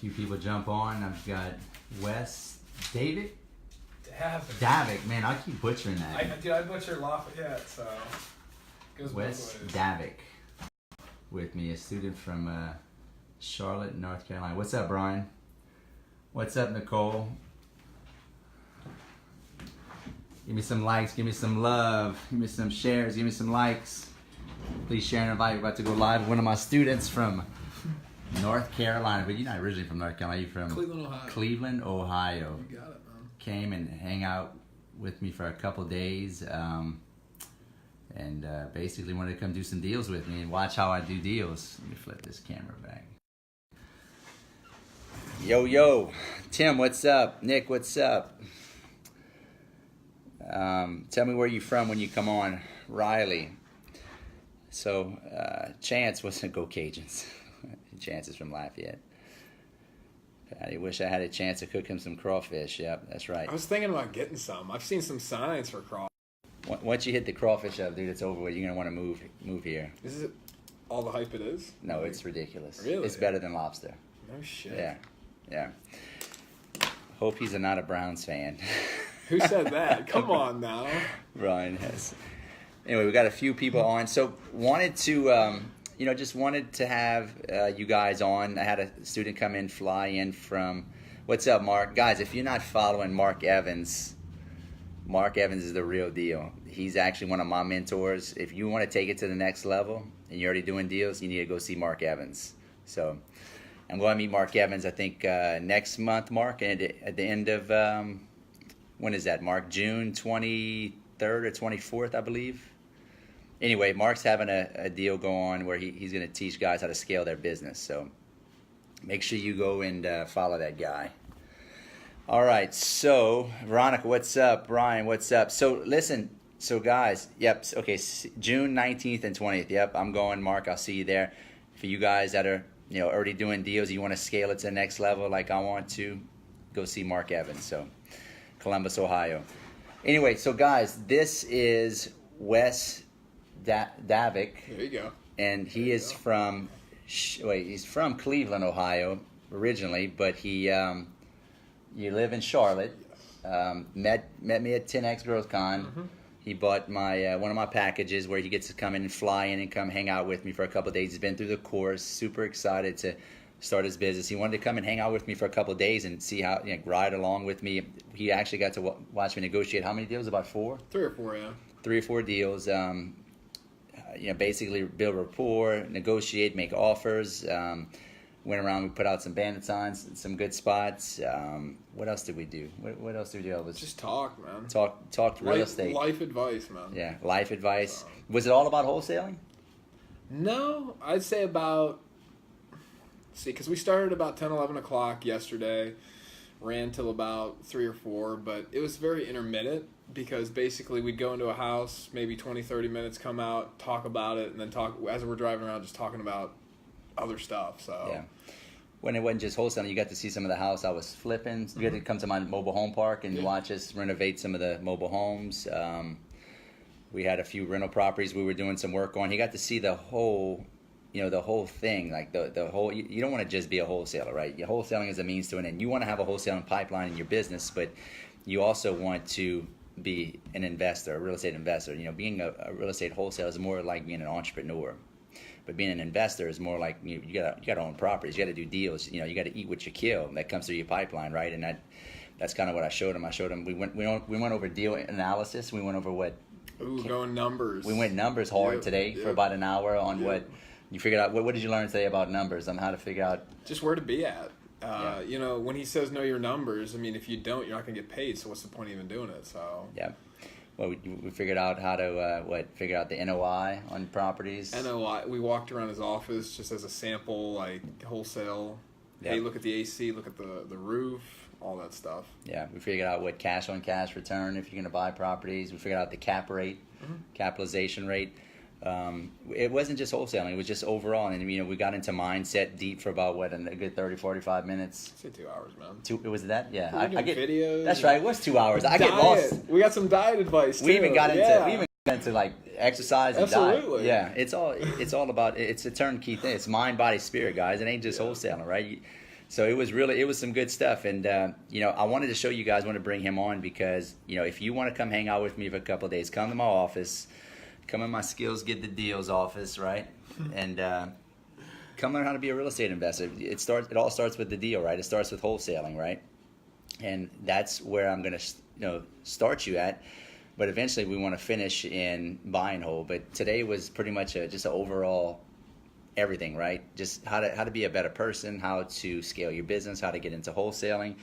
few people jump on. I've got Wes, David, Davick. Man, I keep butchering that. I butcher Lafayette, so goes Wes both ways. Davick with me, a student from Charlotte, North Carolina. What's up, Brian? What's up, Nicole? Give me some likes, give me some love, give me some shares, give me some likes. Please share and invite. We're about to go live with one of my students from North Carolina, but you're not originally from North Carolina. You're from Cleveland, Ohio. Cleveland, Ohio. You got it, man. Came and hang out with me for a couple days, and basically wanted to come do some deals with me and watch how I do deals. Let me flip this camera back. Yo, Tim, what's up? Nick, what's up? Tell me where you're from when you come on. Riley. So, Chance wasn't Go Cajuns. Chance is from Lafayette. I wish I had a chance to cook him some crawfish. Yep, that's right. I was thinking about getting some. I've seen some signs for crawfish. Once you hit the crawfish up, dude, it's over with. You're going to want to move here. Is it all the hype it is? No, it's ridiculous. Really? It's better than lobster. No shit. Yeah. Hope he's not a Browns fan. Who said that? Come on now. Ryan has. Anyway, we got a few people on. So wanted to, just wanted to have you guys on. I had a student fly in from, what's up, Mark? Guys, if you're not following Mark Evans is the real deal. He's actually one of my mentors. If you want to take it to the next level and you're already doing deals, you need to go see Mark Evans. So I'm going to meet Mark Evans, I think, next month, Mark, and at the end of, when is that, Mark? June 23rd or 24th, I believe. Anyway, Mark's having a deal go on where he's going to teach guys how to scale their business. So make sure you go and follow that guy. All right. So, Veronica, what's up? Brian, what's up? So, listen. So, guys, yep. Okay, June 19th and 20th. Yep, I'm going, Mark. I'll see you there. For you guys that are, already doing deals, you want to scale it to the next level like I want to, go see Mark Evans. So, Columbus, Ohio. Anyway, so, guys, this is Wes Davick. There you go. And he is from, he's from Cleveland, Ohio originally, but you live in Charlotte. Met me at 10X Growth Con. Mm-hmm. He bought my one of my packages where he gets to come in and fly in and come hang out with me for a couple of days. He's been through the course, super excited to start his business. He wanted to come and hang out with me for a couple of days and see how, ride along with me. He actually got to watch me negotiate how many deals? About 4? 3 or 4, yeah. 3 or 4 deals. Basically build rapport, negotiate, make offers. Went around, we put out some bandit signs, some good spots. What else did we do? What else did we do, Elvis? Just talk, man. Talked real estate. Life advice, man. Yeah, life advice. Was it all about wholesaling? No, I'd say about, because we started about 10, 11 o'clock yesterday, ran till about 3 or 4, but it was very intermittent because basically we'd go into a house, maybe 20, 30 minutes, come out, talk about it, and then talk, as we're driving around, just talking about other stuff. So yeah, when it wasn't just wholesaling, you got to see some of the house I was flipping. You got to come to my mobile home park and watch us renovate some of the mobile homes. We had a few rental properties we were doing some work on. He got to see the whole, the whole thing, like the whole. You don't want to just be a wholesaler, right? Your wholesaling is a means to an end. You want to have a wholesaling pipeline in your business, but you also want to be an investor, a real estate investor. Being a real estate wholesaler is more like being an entrepreneur. But being an investor is more like you got to own properties. You got to do deals. You got to eat what you kill. That comes through your pipeline, right? And that's kind of what I showed him. We went over deal analysis. We went over what. Going numbers. We went numbers hard today for about an hour on what you figured out. What did you learn today about numbers? On how to figure out just where to be at. When he says know your numbers, I mean, if you don't, you're not going to get paid. So what's the point of even doing it? So yeah. Well, we figured out how to figure out the NOI on properties. NOI. We walked around his office just as a sample, like wholesale. Yep. Hey, look at the AC, look at the roof, all that stuff. Yeah, we figured out what cash on cash return if you're going to buy properties. We figured out the cap rate, capitalization rate. It wasn't just wholesaling; it was just overall. And we got into mindset deep for about a good 30, 45 minutes. Say 2 hours, man. It was that? Yeah, I get videos. That's right. It was 2 hours. I get lost. We got some diet advice too. We even got into like exercise and Absolutely. diet. Yeah, it's all about. It's a turnkey thing. It's mind, body, spirit, guys. It ain't just wholesaling, right? So it was some good stuff. And, I wanted to show you guys, want to bring him on because, if you want to come hang out with me for a couple of days, come to my office, come in my Skills Get the Deals office, right? And come learn how to be a real estate investor. It all starts with the deal, right? It starts with wholesaling, right? And that's where I'm going to, start you at. But eventually we want to finish in buy and hold. But today was pretty much just an overall everything, right? Just how to be a better person, how to scale your business, how to get into wholesaling,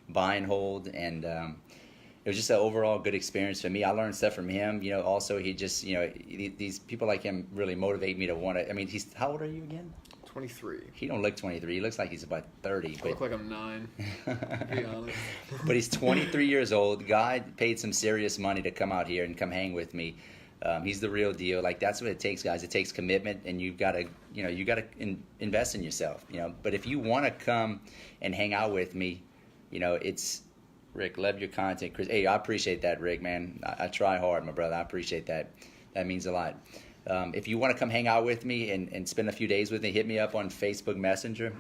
buy and hold. And it was just an overall good experience for me. I learned stuff from him. Also he just, these people like him really motivate me to want to, how old are you again? 23. He don't look 23. He looks like he's about 30. I look like I'm 9, to be honest. But he's 23 years old. Guy paid some serious money to come out here and come hang with me. He's the real deal. Like, that's what it takes, guys. It takes commitment, and you've got to, invest in yourself, But if you want to come and hang out with me, it's Rick, love your content. Chris, hey, I appreciate that, Rick, man. I try hard, my brother. I appreciate that. That means a lot. If you want to come hang out with me and spend a few days with me, hit me up on Facebook Messenger.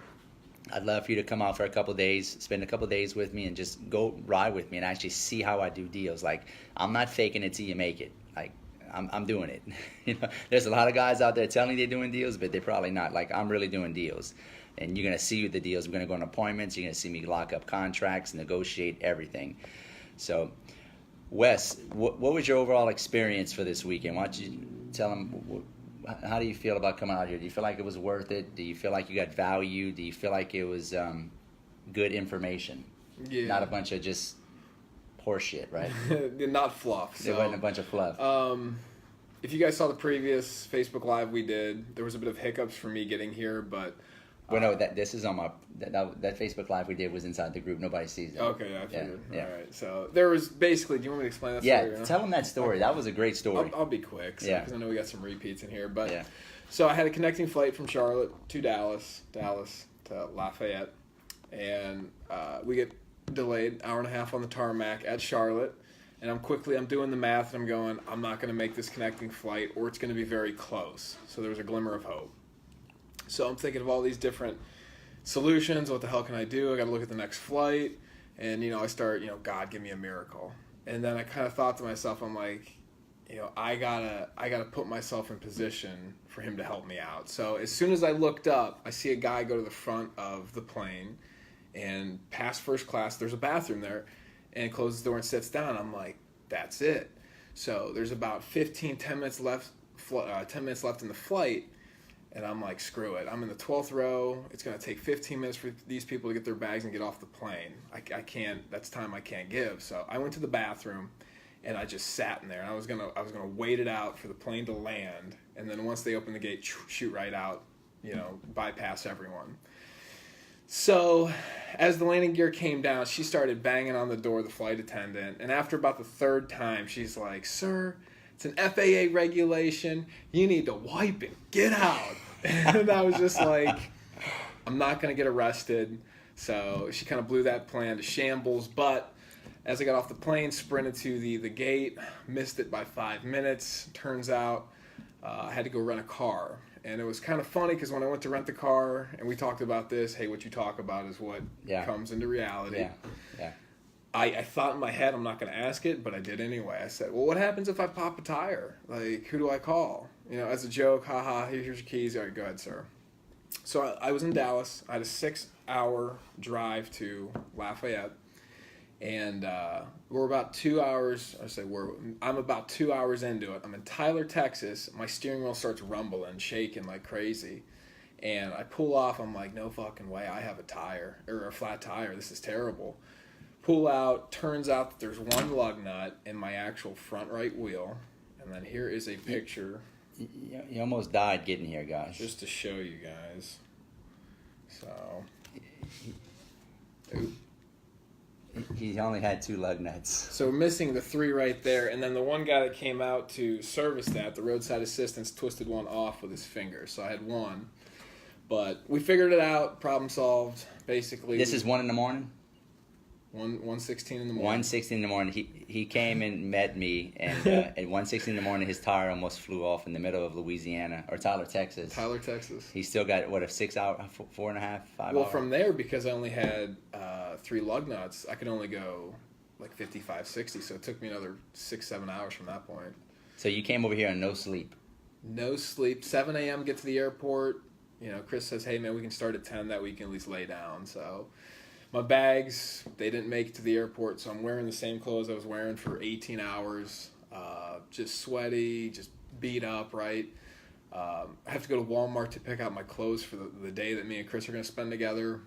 I'd love for you to come out for a couple of days, spend a couple of days with me, and just go ride with me and actually see how I do deals. Like, I'm not faking it till you make it. Like, I'm doing it. There's a lot of guys out there telling they're doing deals, but they're probably not. Like, I'm really doing deals. And you're going to see the deals. We're going to go on appointments. You're going to see me lock up contracts, negotiate everything. So, Wes, what was your overall experience for this weekend? Why don't you tell them, how do you feel about coming out here? Do you feel like it was worth it? Do you feel like you got value? Do you feel like it was good information? Yeah. Not a bunch of just horse shit, right? Not fluff. There wasn't a bunch of fluff. If you guys saw the previous Facebook Live we did, there was a bit of hiccups for me getting here, but... Well, no, this is on my... That Facebook Live we did was inside the group. Nobody sees it. Okay, I figured. Yeah. All right. So there was basically... Do you want me to explain that story? Yeah, tell them that story. That was a great story. I'll be quick, because I know we got some repeats in here. But yeah. So I had a connecting flight from Charlotte to Dallas to Lafayette, and we get delayed, hour and a half on the tarmac at Charlotte, and I'm doing the math, and I'm going, I'm not going to make this connecting flight, or it's going to be very close. So there was a glimmer of hope. So I'm thinking of all these different solutions. What the hell can I do? I got to look at the next flight, and I start, God, give me a miracle. And then I kind of thought to myself, I'm like, I gotta put myself in position for him to help me out. So as soon as I looked up, I see a guy go to the front of the plane, and past first class, there's a bathroom there, and closes the door and sits down. I'm like, that's it. So there's about 10 minutes left in the flight. And I'm like, screw it. I'm in the 12th row. It's going to take 15 minutes for these people to get their bags and get off the plane. I can't, that's time I can't give. So I went to the bathroom, and I just sat in there. And I was gonna wait it out for the plane to land. And then once they open the gate, shoot right out, bypass everyone. So as the landing gear came down, she started banging on the door of the flight attendant. And after about the third time, she's like, sir, it's an FAA regulation. You need to wipe and get out. And I was just like, I'm not going to get arrested. So she kind of blew that plan to shambles. But as I got off the plane, sprinted to the gate, missed it by 5 minutes. Turns out I had to go rent a car. And it was kind of funny because when I went to rent the car, and we talked about this, hey, what you talk about is what comes into reality. Yeah. I thought in my head, I'm not going to ask it, but I did anyway. I said, well, what happens if I pop a tire? Like, who do I call? As a joke, haha, here's your keys. All right, go ahead, sir. So I was in Dallas. I had a 6-hour drive to Lafayette. And we're about 2 hours. I'm about 2 hours into it. I'm in Tyler, Texas. My steering wheel starts rumbling, shaking like crazy. And I pull off. I'm like, no fucking way. I have a flat tire. This is terrible. Pull out, turns out that there's one lug nut in my actual front right wheel. And then here is a picture. You almost died getting here, guys. Just to show you guys. So. He only had 2 lug nuts. So we're missing the 3 right there. And then the one guy that came out to service that, the roadside assistance, twisted one off with his finger. So I had one. But we figured it out, problem solved, basically. This is 1 in the morning? 1:16 in the morning. 1:16 in the morning. He came and met me, and at 1:16 in the morning, his tire almost flew off in the middle of Louisiana or Tyler, Texas. Tyler, Texas. He still got a 6 hour, 4.5, 5 Well, hour. from there, because I only had 3 lug nuts, I could only go like 55, 60. So it took me another 6-7 hours from that point. So you came over here on no sleep. No sleep. 7 a.m. Get to the airport. Chris says, "Hey man, we can start at 10. That we can at least lay down." So my bags, they didn't make it to the airport, so I'm wearing the same clothes I was wearing for 18 hours. Just sweaty, just beat up, right? I have to go to Walmart to pick out my clothes for the day that me and Chris are going to spend together.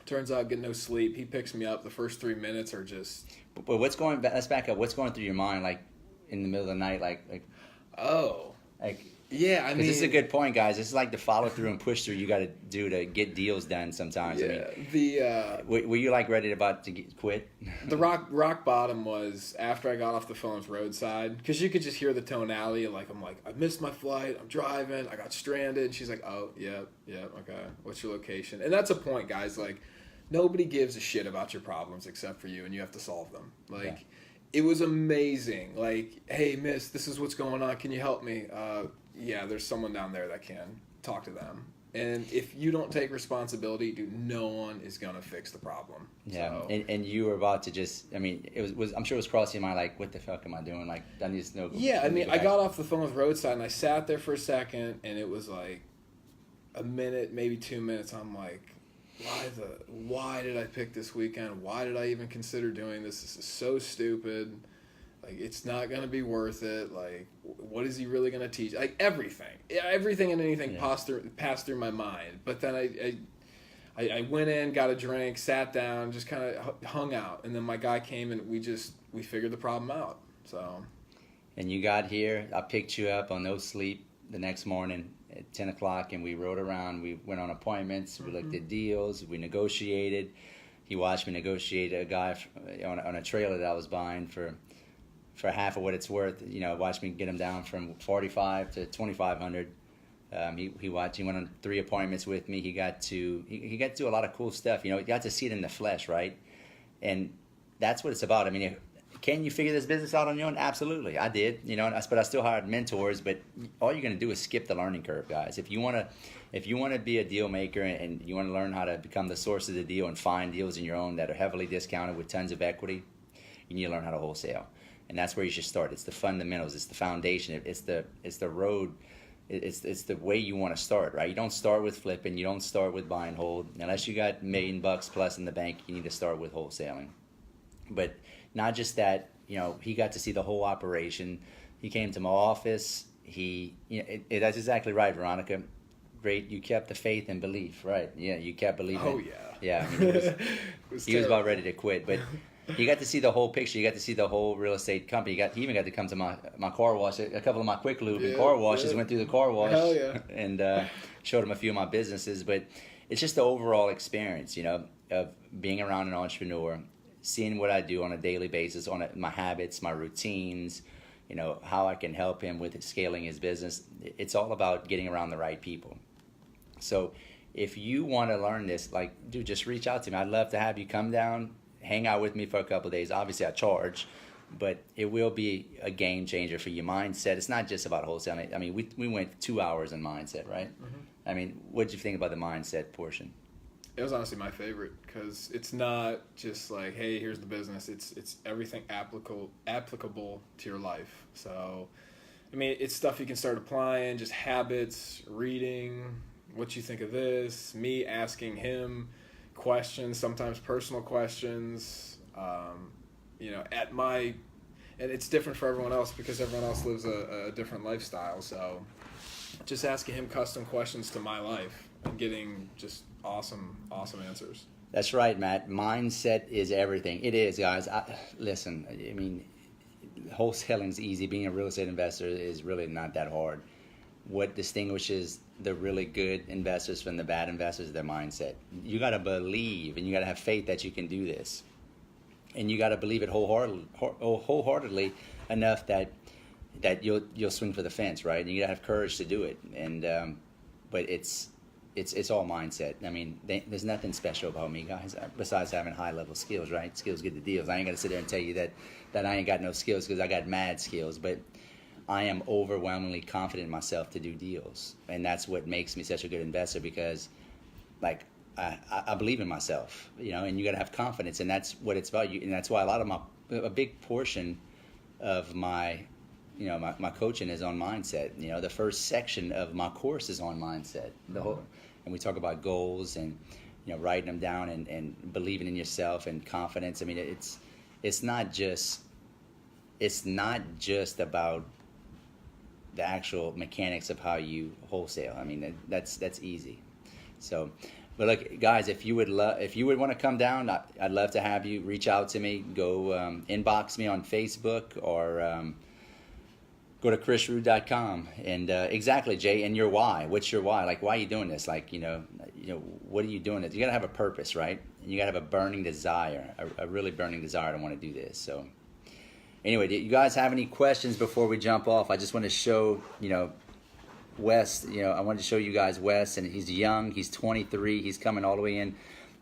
Turns out, get no sleep. He picks me up. The first 3 minutes are just... But let's back up. What's going through your mind, like, in the middle of the night, like oh. Like... Yeah, I mean... This is a good point, guys. This is like the follow through and push through you got to do to get deals done sometimes. Yeah, I mean, were you like ready about to quit? The rock bottom was after I got off the phone with Roadside, because you could just hear the tonality. Like, I'm like, I missed my flight. I'm driving. I got stranded. And she's like, oh, yeah, okay. What's your location? And that's a point, guys. Like, nobody gives a shit about your problems except for you, and you have to solve them. Like, yeah. It was amazing. Like, hey, miss, this is what's going on. Can you help me? Yeah, there's someone down there that can. Talk to them. And if you don't take responsibility, dude, no one is going to fix the problem. Yeah, so. and you were about to just, I mean, it was I'm sure it was crossing your mind, like, what the fuck am I doing? Like, I need to know. Yeah, I mean, I got off the phone with Roadside, and I sat there for a second, and it was like a minute, maybe 2 minutes. I'm like, why did I pick this weekend? Why did I even consider doing this? This is so stupid. Like, it's not going to be worth it. Like, what is he really going to teach? Like, everything and anything passed through my mind. But then I went in, got a drink, sat down, just kind of hung out. And then my guy came, and we figured the problem out. So. And you got here. I picked you up on no sleep the next morning at 10 o'clock, and we rode around. We went on appointments. We looked at deals. We negotiated. He watched me negotiate a guy on a trailer that I was buying for half of what it's worth. Watched me get him down from 45 to 2,500. He went on 3 appointments with me. He got to do a lot of cool stuff. He got to see it in the flesh, right? And that's what it's about. I mean, can you figure this business out on your own? Absolutely, I did. But I still hired mentors. But all you're going to do is skip the learning curve, guys. If you want to be a deal maker and you want to learn how to become the source of the deal and find deals in your own that are heavily discounted with tons of equity, you need to learn how to wholesale. And that's where you should start. It's the fundamentals. It's the foundation. It's the road. It's the way you want to start, right? You don't start with flipping. You don't start with buy and hold. Unless you got $1 million plus in the bank, you need to start with wholesaling. But not just that. He got to see the whole operation. He came to my office. That's exactly right, Veronica. Great. You kept the faith and belief, right? Yeah, you kept believing. Oh yeah. Yeah. I mean, he was about ready to quit, but. You got to see the whole picture. You got to see the whole real estate company. He even got to come to my car wash. A couple of my quick lube and car washes went through the car wash. Hell yeah. And showed him a few of my businesses. But it's just the overall experience, of being around an entrepreneur, seeing what I do on a daily basis, my habits, my routines, how I can help him with scaling his business. It's all about getting around the right people. So if you want to learn this, dude, just reach out to me. I'd love to have you come down, hang out with me for a couple of days. Obviously, I charge, but it will be a game changer for your mindset. It's not just about wholesaling. I mean, we went 2 hours in mindset, right? Mm-hmm. I mean, what did you think about the mindset portion? It was honestly my favorite because it's not just like, hey, here's the business. It's everything applicable to your life. So, I mean, it's stuff you can start applying, just habits, reading, what you think of this, me asking him questions, sometimes personal questions, and it's different for everyone else because everyone else lives a different lifestyle. So just asking him custom questions to my life and getting just awesome answers. That's right, Matt. Mindset is everything. It is, guys. Listen, I mean, wholesaling's easy. Being a real estate investor is really not that hard. What distinguishes the really good investors from the bad investors is their mindset. You got to believe and you got to have faith that you can do this. And you got to believe it wholeheartedly enough that you'll swing for the fence, right? And you got to have courage to do it. And but it's it's all mindset. I mean, there's nothing special about me, guys, besides having high level skills, right? Skills get the deals. I ain't gonna sit there and tell you that I ain't got no skills, because I got mad skills, but I am overwhelmingly confident in myself to do deals, and that's what makes me such a good investor, because like I believe in myself, you know, and you got to have confidence, and that's what it's about. And that's why a big portion of my, you know, my coaching is on mindset. You know, the first section of my course is on mindset. The whole, and we talk about goals and, you know, writing them down and believing in yourself and confidence. I mean, it's not just about the actual mechanics of how you wholesale. I mean, that's easy. So, but look, guys, if you would want to come down, I'd love to have you. Reach out to me. Go inbox me on Facebook, or go to chrisrood.com. And exactly, Jay, and your why. What's your why? Like, why are you doing this? Like, you know, what are you doing? You got to have a purpose, right? And you got to have a burning desire, a really burning desire to want to do this. So, anyway, do you guys have any questions before we jump off? I just want to show, you know, Wes, you know, I wanted to show you guys Wes, and he's young, he's 23, he's coming all the way in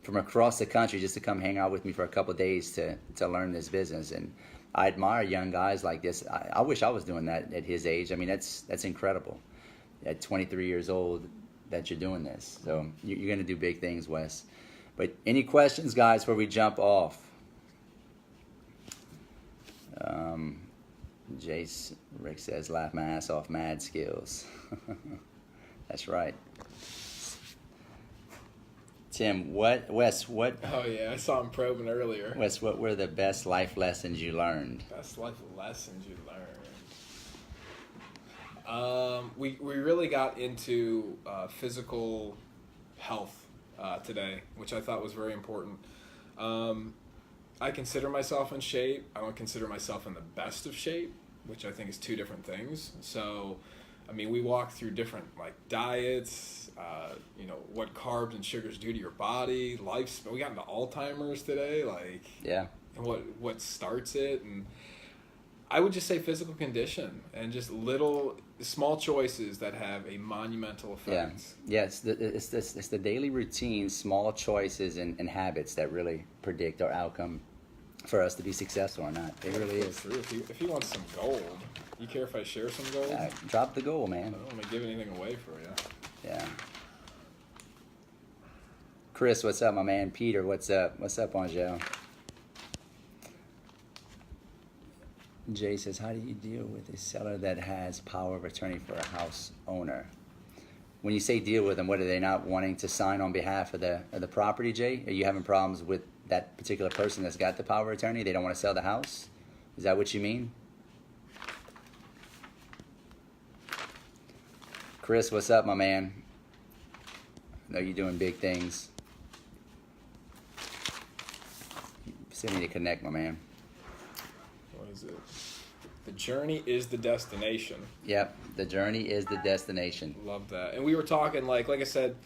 from across the country just to come hang out with me for a couple of days to learn this business. And I admire young guys like this. I wish I was doing that at his age. I mean, that's incredible. At 23 years old, that you're doing this. So you're going to do big things, Wes. But any questions, guys, before we jump off? Rick says, laugh my ass off, mad skills. That's right. Tim, Wes, what? Oh yeah, I saw him probing earlier. Wes, what were the best life lessons you learned? Best life lessons you learned. We really got into physical health today, which I thought was very important. I consider myself in shape. I don't consider myself in the best of shape, which I think is two different things. So, I mean, we walked through different like diets, you know, what carbs and sugars do to your body, lifespan. We got into Alzheimer's today, like, yeah, and what starts it, and I would just say physical condition and just little small choices that have a monumental effect. Yeah, it's the daily routine, small choices and habits that really predict our outcome for us to be successful or not. It really is. If you want some gold, you care if I share some gold? Drop the gold, man. I don't want to give anything away for you. Yeah. Chris, what's up, my man? Peter, what's up? What's up, Angel? Jay says, how do you deal with a seller that has power of attorney for a house owner? When you say deal with them, what, are they not wanting to sign on behalf of the property, Jay? Are you having problems with that particular person that's got the power of attorney? They don't want to sell the house? Is that what you mean? Chris, what's up, my man? I know you're doing big things. Still need to connect, my man. What is it? The journey is the destination. Yep, the journey is the destination. Love that. And we were talking, like I said,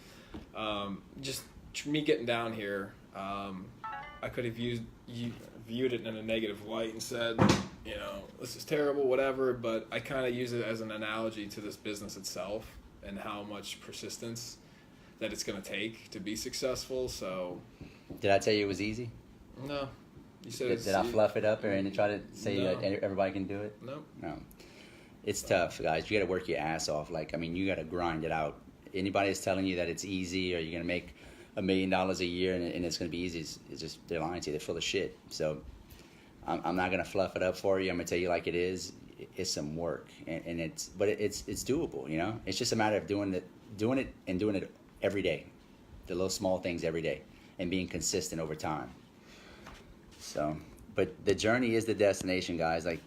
just me getting down here, I could have viewed it in a negative light and said, you know, this is terrible, whatever, but I kind of use it as an analogy to this business itself and how much persistence that it's going to take to be successful. So, did I tell you it was easy? No. You said did I fluff it up and try to say that everybody can do it? No. It's tough, guys. You got to work your ass off. Like, I mean, you got to grind it out. Anybody that's telling you that it's easy or you're going to make $1 million a year and it's going to be easy, it's just, they're lying to you. They're full of shit. So I'm not going to fluff it up for you. I'm going to tell you like it is. It's some work, and it's doable. You know, it's just a matter of doing it every day, the little small things every day, and being consistent over time. So, but the journey is the destination, guys. Like,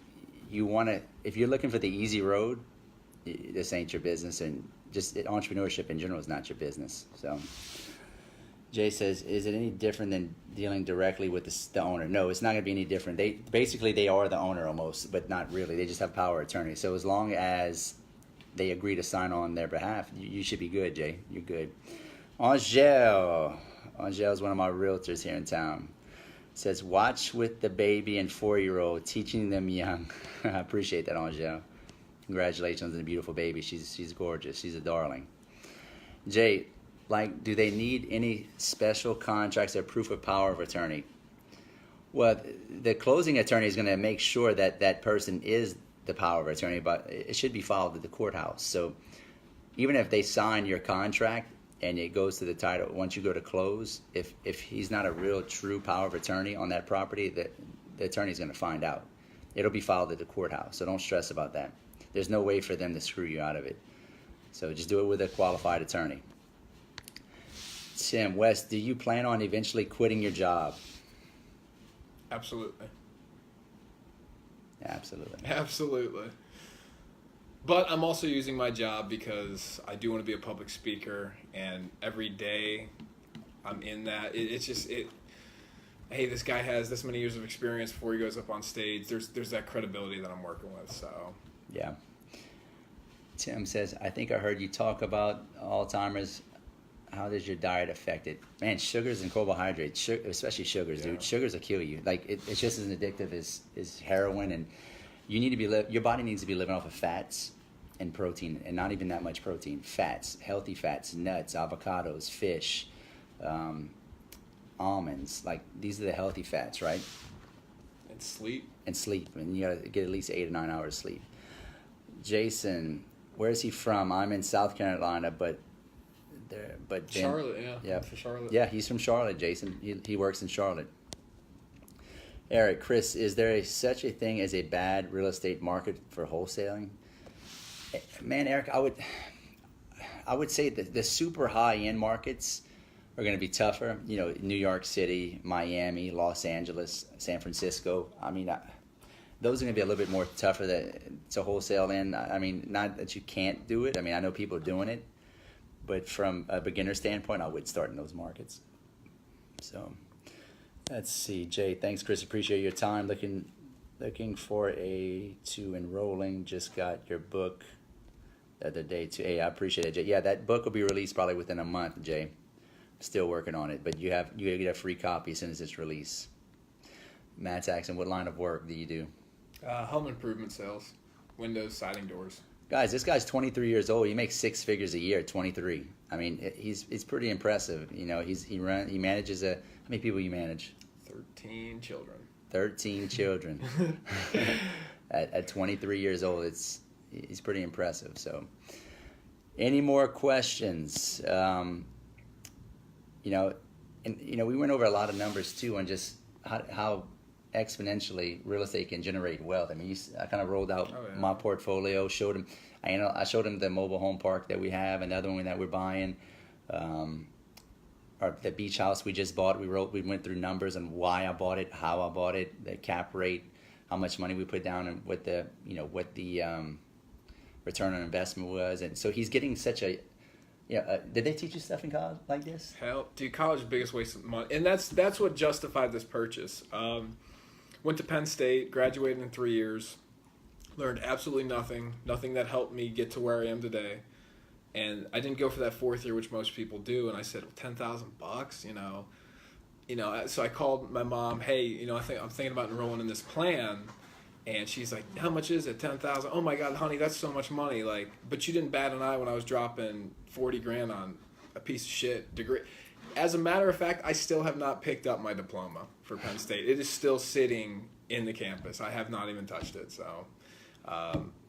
if you're looking for the easy road, this ain't your business, and just entrepreneurship in general is not your business. So, Jay says, is it any different than dealing directly with the owner? No, it's not going to be any different. They are the owner almost, but not really. They just have power of attorney. So as long as they agree to sign on their behalf, you should be good, Jay. You're good. Angel is one of my realtors here in town. Says, watch with the baby and 4-year-old, teaching them young. I appreciate that, Angel. Congratulations on the beautiful baby. She's gorgeous. She's a darling. Jay, like, do they need any special contracts or proof of power of attorney? Well, the closing attorney is going to make sure that that person is the power of attorney, but it should be filed at the courthouse. So even if they sign your contract and it goes to the title, once you go to close, if he's not a real true power of attorney on that property, the attorney's going to find out. It'll be filed at the courthouse, so don't stress about that. There's no way for them to screw you out of it. So just do it with a qualified attorney. Tim, Wes, do you plan on eventually quitting your job? Absolutely. Absolutely. Absolutely. But I'm also using my job because I do want to be a public speaker, and every day I'm in that. It's just hey, this guy has this many years of experience before he goes up on stage. There's that credibility that I'm working with. So yeah. Tim says, I think I heard you talk about Alzheimer's. How does your diet affect it? Man, sugars and carbohydrates, especially sugars, dude. Sugars will kill you. Like it's just as addictive as heroin, and you need to be your body needs to be living off of fats and protein, and not even that much protein. Fats, healthy fats, nuts, avocados, fish, almonds. Like these are the healthy fats, right? And sleep. And you gotta get at least 8 or 9 hours sleep. Jason, where is he from? I'm in South Carolina, but Charlotte, yeah. For Charlotte. Yeah, he's from Charlotte, Jason. He works in Charlotte. Eric, Chris, is there such a thing as a bad real estate market for wholesaling? Man, Eric, I would say that the super high-end markets are going to be tougher. You know, New York City, Miami, Los Angeles, San Francisco. I mean, those are going to be a little bit more tougher to wholesale in. I mean, not that you can't do it. I mean, I know people are doing it. But from a beginner standpoint, I would start in those markets. So, let's see. Jay, thanks, Chris. Appreciate your time. Looking for to enrolling. Just got your book the other day, too. Hey, I appreciate it, Jay. Yeah, that book will be released probably within a month, Jay. Still working on it. But you get a free copy as soon as it's released. Matt Saxon, what line of work do you do? Home improvement sales. Windows, siding, doors. Guys, this guy's 23 years old. He makes 6 figures a year at 23. I mean, he's pretty impressive. You know, he manages how many people you manage? 13 children. 13 children. at 23 years old, he's pretty impressive. So, any more questions? We went over a lot of numbers too on just how exponentially real estate can generate wealth. I mean, I kind of rolled out my portfolio, showed him. I showed him the mobile home park that we have, another one that we're buying, or the beach house we just bought. We went through numbers on why I bought it, how I bought it, the cap rate, how much money we put down, and what the return on investment was. And so he's getting such a. Yeah, did they teach you stuff in college like this? Hell, dude, college is the biggest waste of money, and that's what justified this purchase. Went to Penn State, graduated in 3 years, learned absolutely nothing that helped me get to where I am today, and I didn't go for that 4th year, which most people do. And I said, well, $10,000, you know. So I called my mom. Hey, I'm thinking about enrolling in this plan. And she's like, how much is it? $10,000. Oh my God, honey, that's so much money. Like, but you didn't bat an eye when I was dropping $40,000 on a piece of shit degree. As a matter of fact, I still have not picked up my diploma for Penn State. It is still sitting in the campus. I have not even touched it. So,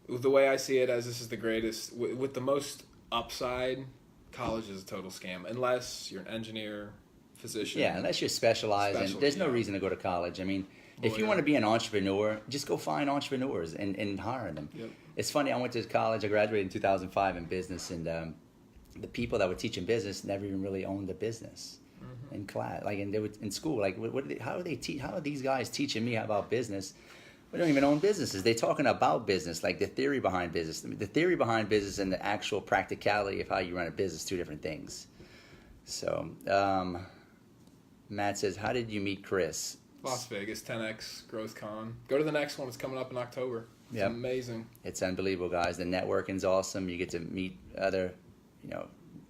the way I see it, as this is the greatest, with the most upside, college is a total scam unless you're an engineer, physician. Yeah, unless you're specialized, and there's no reason to go to college. I mean. If you want to be an entrepreneur, just go find entrepreneurs and hire them. Yep. It's funny, I went to college, I graduated in 2005 in business, and the people that were teaching business never even really owned the business in class. Like, and they would in school, like, how are these guys teaching me about business? We don't even own businesses. They're talking about business, like the theory behind business. The theory behind business and the actual practicality of how you run a business, two different things. So, Matt says, how did you meet Chris? Las Vegas, 10X Growth Con. Go to the next one. It's coming up in October. It's amazing. It's unbelievable, guys. The networking's awesome. You get to meet other,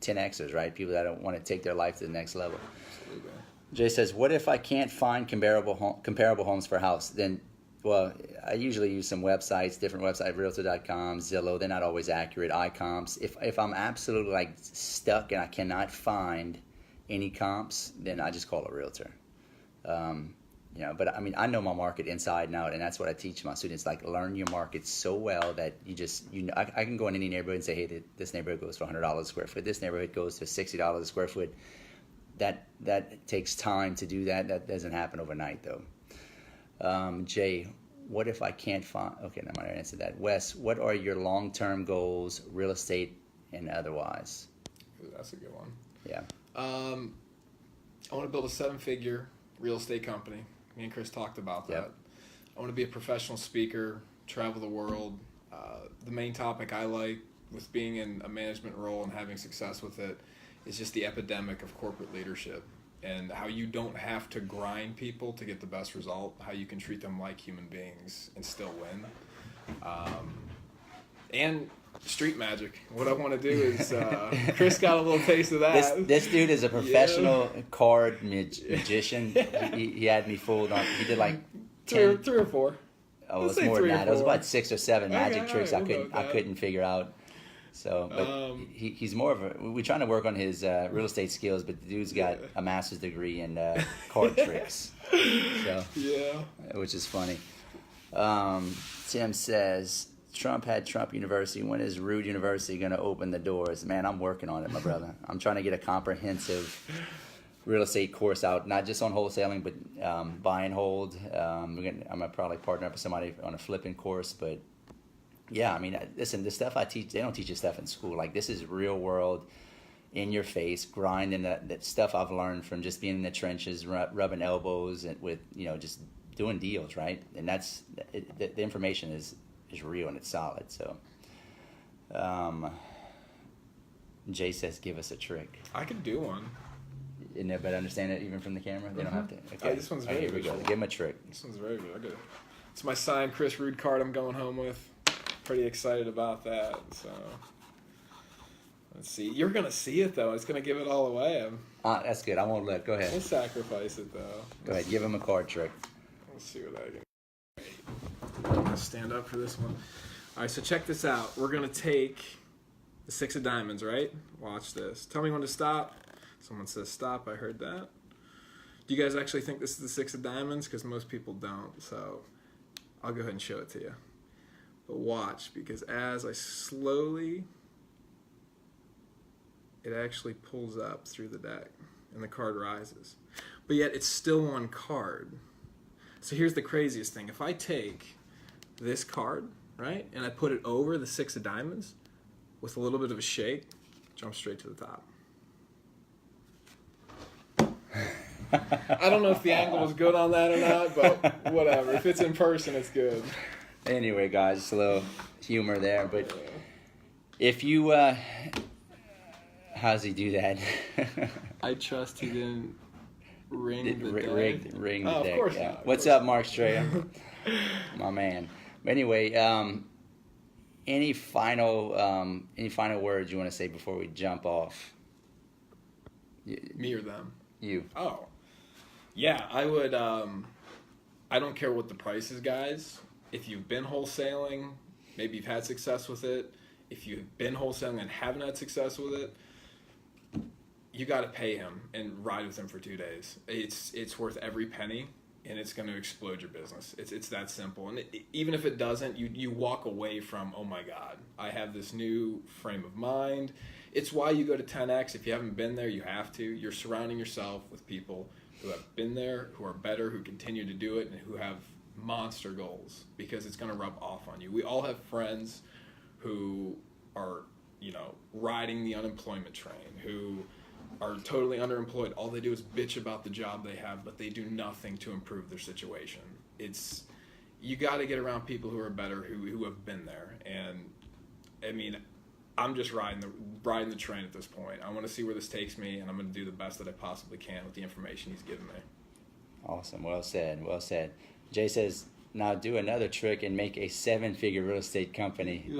10Xers, right? People that want to take their life to the next level. Absolutely. Jay says, what if I can't find comparable homes for house? Then Well, I usually use some websites, different websites, Realtor.com, Zillow. They're not always accurate. iComps. If I'm absolutely like stuck and I cannot find any comps, then I just call a realtor. But I mean, I know my market inside and out, and that's what I teach my students. Like, learn your market so well that I can go in any neighborhood and say, hey, this neighborhood goes for $100 a square foot. This neighborhood goes for $60 a square foot. That takes time to do that. That doesn't happen overnight, though. Jay, what if I can't find? Okay, I'm going to answer that. Wes, what are your long-term goals, real estate and otherwise? That's a good one. Yeah. I want to build a 7-figure real estate company. Me and Chris talked about that. Yep. I want to be a professional speaker, travel the world. The main topic I like with being in a management role and having success with it is just the epidemic of corporate leadership and how you don't have to grind people to get the best result, how you can treat them like human beings and still win. And street magic. What I want to do is, Chris got a little taste of that. This dude is a professional card magician. He had me fooled on. He did like 10, three or four. Oh, it's more than that. It was about 6 or 7 magic tricks I couldn't figure out. So, but he's more of a. We're trying to work on his real estate skills, but the dude's got a master's degree in card tricks. So yeah, which is funny. Tim says, Trump had Trump University. When is Rood University going to open the doors? Man, I'm working on it, my brother. I'm trying to get a comprehensive real estate course out, not just on wholesaling, but buy and hold. I'm going to probably partner up with somebody on a flipping course. But, yeah, I mean, listen, the stuff I teach, they don't teach you stuff in school. Like, this is real world, in your face, grinding that stuff I've learned from just being in the trenches, rubbing elbows and with, just doing deals, right? And the information is real and it's solid. So Jay says, give us a trick. I could do one. Isn't it better understand it even from the camera? They don't have to. Okay. This one's very here we go. Give him a trick. This one's very good. It's my signed Chris Rood card I'm going home with. Pretty excited about that. So let's see. You're gonna see it though. It's gonna give it all away. That's good. I won't look. Go ahead. We'll sacrifice it though. Go ahead. Give him a card trick. Let's see what I can. I'm gonna stand up for this one. All right, so check this out. We're gonna take the 6 of diamonds, right? Watch this. Tell me when to stop. Someone says stop. I heard that. Do you guys actually think this is the 6 of diamonds? Because most people don't. So I'll go ahead and show it to you. But watch, because as I slowly, it actually pulls up through the deck, and the card rises. But yet it's still one card. So here's the craziest thing. If I take this card, right, and I put it over the 6 of diamonds with a little bit of a shake, jump straight to the top. I don't know if the angle was good on that or not, but whatever. If it's in person, it's good. Anyway, guys, just a little humor there. But if you, how's he do that? I trust he didn't ring the deck. Ring the deck. Of course yeah. not. What's up, Mark Straya? My man. But anyway, any final words you want to say before we jump off? Me or them? You. Oh, yeah. I would. I don't care what the price is, guys. If you've been wholesaling, maybe you've had success with it. If you've been wholesaling and haven't had success with it, you got to pay him and ride with him for 2 days. It's worth every penny, and it's going to explode your business. It's that simple. And even if it doesn't, you walk away from, oh my God, I have this new frame of mind. It's why you go to 10X. If you haven't been there, you have to. You're surrounding yourself with people who have been there, who are better, who continue to do it, and who have monster goals, because it's going to rub off on you. We all have friends who are, riding the unemployment train, who are totally underemployed. All they do is bitch about the job they have, but they do nothing to improve their situation. You got to get around people who are better, who have been there. And I mean, I'm just riding the train at this point. I want to see where this takes me, and I'm going to do the best that I possibly can with the information he's given me. Awesome. Well said. Well said. Jay says, now do another trick and make a 7-figure real estate company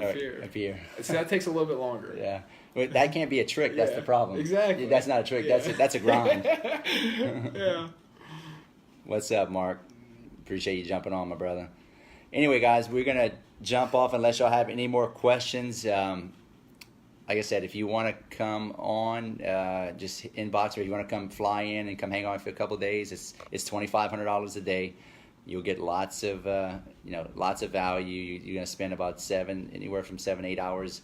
appear. See, that takes a little bit longer. Yeah. But that can't be a trick. That's the problem. Exactly. That's not a trick. Yeah. That's a grind. Yeah. What's up, Mark? Appreciate you jumping on, my brother. Anyway, guys, we're gonna jump off unless y'all have any more questions. Like I said, if you want to come on, just inbox, or if you want to come fly in and come hang on for a couple of days, it's $2,500 a day. You'll get lots of lots of value. You're gonna spend about anywhere from 7-8 hours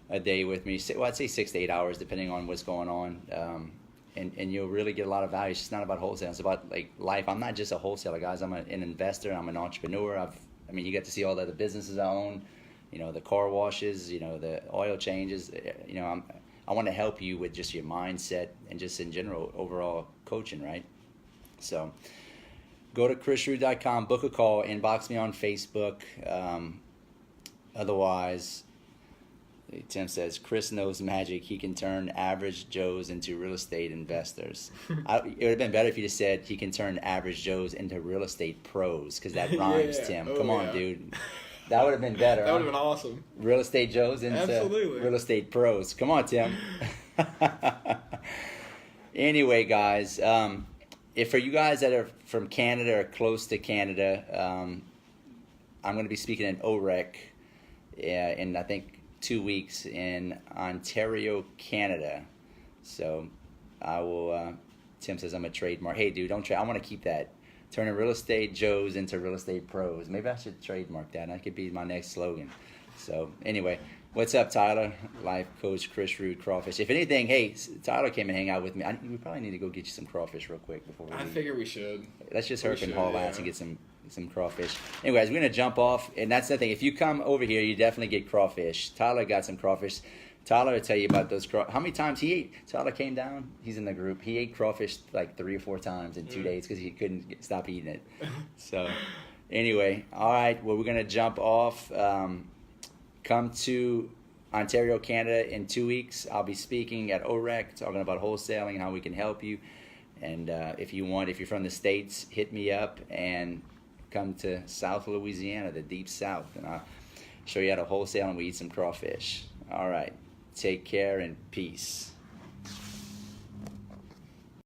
a day with me. Well, I'd say 6 to 8 hours, depending on what's going on. And you'll really get a lot of value. It's just not about wholesale. It's about like life. I'm not just a wholesaler, guys. I'm an investor. I'm an entrepreneur. You get to see all the other businesses I own. The car washes. The oil changes. I want to help you with just your mindset and just in general overall coaching, right? So go to chrisrood.com, book a call, inbox me on Facebook. Otherwise, Tim says, Chris knows magic. He can turn average Joes into real estate investors. It would have been better if you just said he can turn average Joes into real estate pros, because that rhymes, Yeah. Tim. Oh, Come on, yeah. dude. That would have been better. That would have been awesome. Real estate Joes into Absolutely. real estate pros. Come on, Tim. Anyway, guys, if for you guys that are from Canada or close to Canada, I'm going to be speaking in OREC in, I think, 2 weeks in Ontario, Canada. So I will, Tim says I'm a trademark. Hey, dude, don't trade. I want to keep that. Turning real estate Joes into real estate pros. Maybe I should trademark that. That could be my next slogan. So anyway, what's up, Tyler? Life coach Chris Rood, crawfish. If anything, hey, Tyler came and hang out with me. We probably need to go get you some crawfish real quick before we leave. I figure we should. Let's just hurry and haul ass and get some crawfish. Anyways, we're gonna jump off, and that's the thing. If you come over here, you definitely get crawfish. Tyler got some crawfish. Tyler will tell you about those How many times he ate? Tyler came down. He's in the group. He ate crawfish like 3 or 4 times in 2 days because he couldn't stop eating it. So, anyway, all right. Well, we're gonna jump off. Come to Ontario, Canada in 2 weeks. I'll be speaking at OREC, talking about wholesaling and how we can help you. And if you're from the States, hit me up and come to South Louisiana, the deep South, and I'll show you how to wholesale and we eat some crawfish. All right. Take care and peace.